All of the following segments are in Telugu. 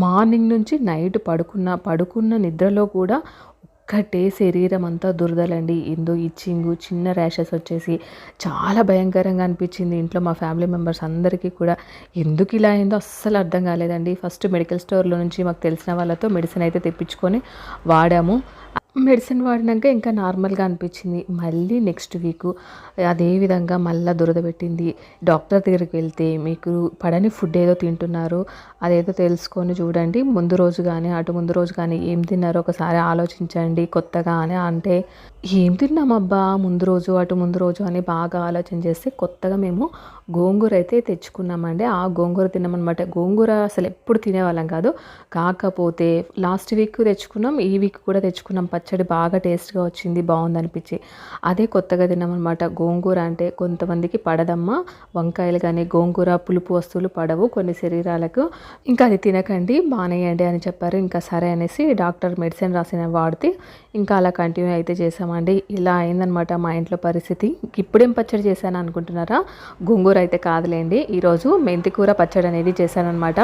మార్నింగ్ నుంచి నైట్ పడుకున్న నిద్రలో కూడా ఒక్కటే శరీరం అంతా దురదలండి. ఏందో ఇచ్చింగు, చిన్న ర్యాషెస్ వచ్చేసి చాలా భయంకరంగా అనిపించింది. ఇంట్లో మా ఫ్యామిలీ మెంబర్స్ అందరికీ కూడా ఎందుకు ఇలా అయిందో అస్సలు అర్థం కాలేదండి. ఫస్ట్ మెడికల్ స్టోర్లో నుంచి మాకు తెలిసిన వాళ్ళతో మెడిసిన్ అయితే తెప్పించుకొని వాడాము. మెడిసిన్ వాడినాక ఇంకా నార్మల్గా అనిపించింది. మళ్ళీ నెక్స్ట్ వీక్ అదే విధంగా మళ్ళీ దురద పెట్టింది. డాక్టర్ దగ్గరికి వెళ్తే మీకు పడని ఫుడ్ ఏదో తింటున్నారు, అదేదో తెలుసుకొని చూడండి, ముందు రోజు కానీ అటు ముందు రోజు కానీ ఏం తిన్నారో ఒకసారి ఆలోచించండి కొత్తగా అని అంటే, ఏం తిన్నామబ్బా ముందు రోజు అటు ముందు రోజు అని బాగా ఆలోచన చేస్తే కొత్తగా మేము గోంగూర అయితే తెచ్చుకున్నామండి. ఆ గోంగూర తిన్నామన్నమాట. గోంగూర అసలు ఎప్పుడు తినేవాళ్ళం కాదు, కాకపోతే లాస్ట్ వీక్ తెచ్చుకున్నాం, ఈ వీక్ కూడా తెచ్చుకున్నాం. పచ్చడి బాగా టేస్ట్గా వచ్చింది, బాగుంది అనిపించి అదే కొత్తగా తిన్నామన్నమాట. గోంగూర అంటే కొంతమందికి పడదమ్మా, వంకాయలు కానీ గోంగూర పులుపు వస్తువులు పడవు కొన్ని శరీరాలకు, ఇంకా అది తినకండి మానేయండి అని చెప్పారు. ఇంకా సరే అనేసి డాక్టర్ మెడిసిన్ రాసిన వాడితే ఇంకా అలా కంటిన్యూ అయితే చేసామండి. ఇలా అయిందనమాట మా ఇంట్లో పరిస్థితి. ఇప్పుడేం పచ్చడి చేశాను అనుకుంటున్నారా? గోంగూర అయితే కాదులేండి, ఈరోజు మెంతికూర పచ్చడి అనేది చేశానమాట.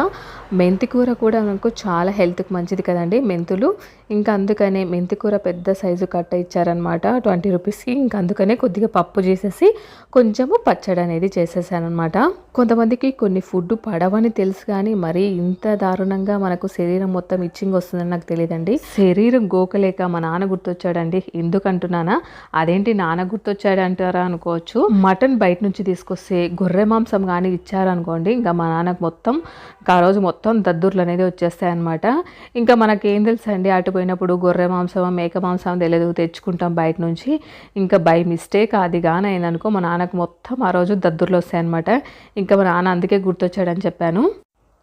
మెంతికూర కూడా మనకు చాలా హెల్త్కి మంచిది కదండి మెంతులు. ఇంకా అందుకనే మెంతికూర పెద్ద సైజు కట్ట ఇచ్చారనమాట 20 రూపీస్కి. ఇంకా అందుకనే కొద్దిగా పప్పు చేసేసి కొంచెము పచ్చడి అనేది చేసేసానమాట. కొంతమందికి కొన్ని ఫుడ్ పడవని తెలుసు కానీ మరీ ఇంత దారుణంగా మనకు శరీరం మొత్తం ఇచ్చింగ్ వస్తుందని నాకు తెలియదండి. శరీరం గోకలేక మా నాన్న గుర్తొచ్చాడండి. ఎందుకంటున్నానా, అదేంటి నాన్న గుర్తొచ్చాడు అంటారా అనుకోవచ్చు. మటన్ బయట నుంచి తీసుకొస్తే గొర్రె మాంసం కానీ ఇచ్చారనుకోండి, ఇంకా మా నాన్నకు మొత్తం ఆ రోజు మొత్తం దద్దుర్లు అనేది వచ్చేస్తాయి అనమాట. ఇంకా మనకేం తెలుసు అండి, అటు పోయినప్పుడు గొర్రె మాంసం మేక మాంసం తెలియదు, తెచ్చుకుంటాం బయట నుంచి. ఇంకా బై మిస్టేక్ అది కానీ అయిందనుకో మా నాన్నకు మొత్తం ఆ రోజు దద్దుర్లు వస్తాయి అనమాట. ఇంకా మా నాన్న అందుకే గుర్తొచ్చాడని చెప్పాను.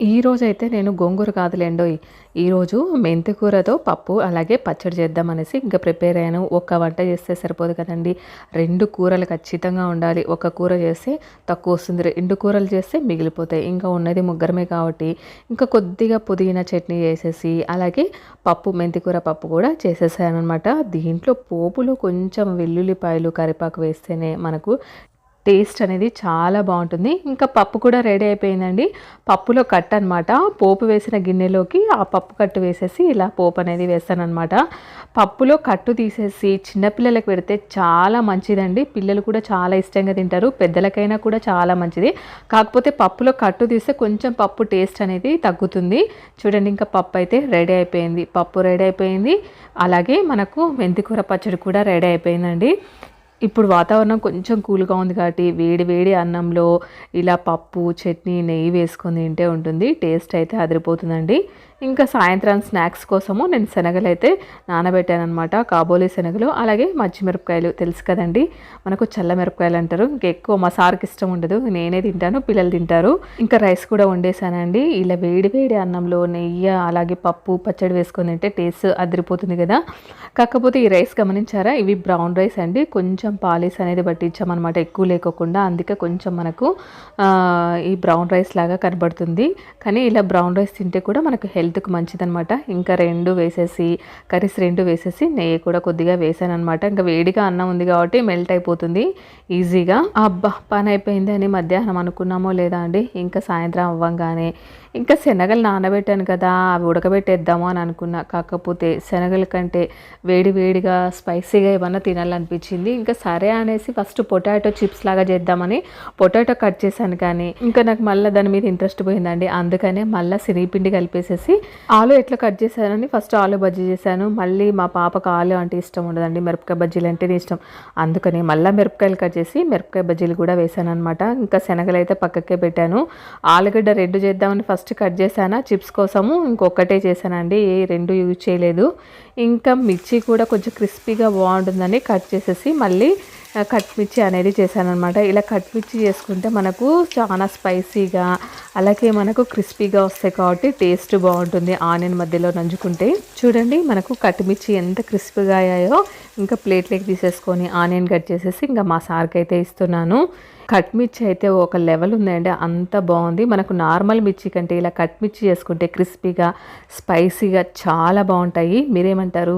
ఈరోజు అయితే నేను గోంగూర కాదులేండోయ్, ఈరోజు మెంతికూరతో పప్పు అలాగే పచ్చడి చేద్దామనేసి ఇంకా ప్రిపేర్ అయ్యాను. ఒక్క వంట చేస్తే సరిపోదు కదండి, 2 కూరలు ఖచ్చితంగా ఉండాలి. ఒక కూర చేస్తే తక్కువ వస్తుంది, 2 కూరలు చేస్తే మిగిలిపోతాయి. ఇంకా ఉన్నది ముగ్గురమే కాబట్టి ఇంకా కొద్దిగా పుదీనా చట్నీ చేసేసి అలాగే పప్పు మెంతికూర పప్పు కూడా చేసేసాను అనమాట. దీంట్లో పోపులో కొంచెం వెల్లుల్లిపాయలు కరివేపాకు వేస్తేనే మనకు టేస్ట్ అనేది చాలా బాగుంటుంది. ఇంకా పప్పు కూడా రెడీ అయిపోయిందండి. పప్పులో కట్ అనమాట, పోపు వేసిన గిన్నెలోకి ఆ పప్పు కట్టు వేసేసి ఇలా పోపు అనేది వేస్తానమాట. పప్పులో కట్టు తీసేసి చిన్నపిల్లలకు పెడితే చాలా మంచిదండి. పిల్లలు కూడా చాలా ఇష్టంగా తింటారు, పెద్దలకైనా కూడా చాలా మంచిది. కాకపోతే పప్పులో కట్టు తీస్తే కొంచెం పప్పు టేస్ట్ అనేది తగ్గుతుంది. చూడండి, ఇంకా పప్పు అయితే రెడీ అయిపోయింది, పప్పు రెడీ అయిపోయింది. అలాగే మనకు మెంతికూర పచ్చడి కూడా రెడీ అయిపోయిందండి. ఇప్పుడు వాతావరణం కొంచెం కూల్గా ఉంది కాబట్టి వేడి వేడి అన్నంలో ఇలా పప్పు చట్నీ నెయ్యి వేసుకొని తింటే ఉంటుంది, టేస్ట్ అయితే అదిరిపోతుందండి. ఇంకా సాయంత్రం స్నాక్స్ కోసము నేను శనగలు అయితే నానబెట్టాను అనమాట. కాబోలీ శనగలు అలాగే మజ్జిమిరపకాయలు తెలుసు కదండి, మనకు చల్ల మిరపకాయలు అంటారు. ఇంకా ఎక్కువ మా సార్కి ఇష్టం ఉండదు, నేనే తింటాను, పిల్లలు తింటారు. ఇంకా రైస్ కూడా వండేసానండి. ఇలా వేడి వేడి అన్నంలో నెయ్యి అలాగే పప్పు పచ్చడి వేసుకొని తింటే టేస్ట్ అదిరిపోతుంది కదా. కాకపోతే ఈ రైస్ గమనించారా, ఇవి బ్రౌన్ రైస్ అండి, కొంచెం పాలిస్ అనేది పట్టించామన్నమాట, ఎక్కువ లేకోకుండా. అందుకే కొంచెం మనకు ఈ బ్రౌన్ రైస్ లాగా కనబడుతుంది. కానీ ఇలా బ్రౌన్ రైస్ తింటే కూడా మనకు హెల్త్కి మంచిదనమాట. ఇంకా 2 వేసేసి కర్రీస్ 2 వేసేసి నెయ్యి కూడా కొద్దిగా వేసాను అనమాట. ఇంకా వేడిగా అన్నం ఉంది కాబట్టి మెల్ట్ అయిపోతుంది ఈజీగా. అబ్బా పని అయిపోయింది అని మధ్యాహ్నం అనుకున్నామో లేదా అండి, ఇంకా సాయంత్రం అవ్వంగానే ఇంకా శనగలు నానబెట్టాను కదా అవి ఉడకబెట్టేద్దాము అని అనుకున్నా. కాకపోతే శనగల కంటే వేడి వేడిగా స్పైసీగా ఏమన్నా తినాలనిపించింది. ఇంకా సరే అనేసి ఫస్ట్ పొటాటో చిప్స్ లాగా చేద్దామని పొటాటో కట్ చేశాను, కానీ ఇంకా నాకు మళ్ళీ దాని మీద ఇంట్రెస్ట్ పోయిందండి. అందుకనే మళ్ళీ శనగపిండి కలిపేసేసి ఆలు ఎట్లా కట్ చేశానని ఫస్ట్ ఆలు బజ్జీ చేశాను. మళ్ళీ మా పాపకు ఆలు అంటే ఇష్టం ఉండదండి, మిరపకాయ బజ్జీలు అంటేనే ఇష్టం. అందుకని మళ్ళీ మిరపకాయలు కట్ చేసి మిరపకాయ బజ్జీలు కూడా వేసాను అనమాట. ఇంకా శనగలు అయితే పక్కకే పెట్టాను. ఆలుగడ్డ 2 చేద్దామని ఫస్ట్ కట్ చేశాను చిప్స్ కోసము, ఇంకొకటే చేశానండి, 2 యూజ్ చేయలేదు. ఇంకా మిర్చి కూడా కొంచెం క్రిస్పీగా బాగుంటుందని కట్ చేసేసి మళ్ళీ కట్ మిర్చి అనేది చేశాను అనమాట. ఇలా కట్ మిర్చి చేసుకుంటే మనకు చాలా స్పైసీగా అలాగే మనకు క్రిస్పీగా వస్తాయి కాబట్టి టేస్ట్ బాగుంటుంది ఆనియన్ మధ్యలో నంచుకుంటే. చూడండి మనకు కట్ మిర్చి ఎంత క్రిస్పీగా అయ్యాయో. ఇంకా ప్లేట్లోకి తీసేసుకొని ఆనియన్ కట్ చేసేసి ఇంకా మా సార్కి అయితే ఇస్తున్నాను. కట్ మిర్చి అయితే ఒక లెవెల్ ఉందండి, అంత బాగుంది. మనకు నార్మల్ మిర్చి కంటే ఇలా కట్ మిర్చి చేసుకుంటే క్రిస్పీగా స్పైసీగా చాలా బాగుంటాయి. మీరేమంటారు?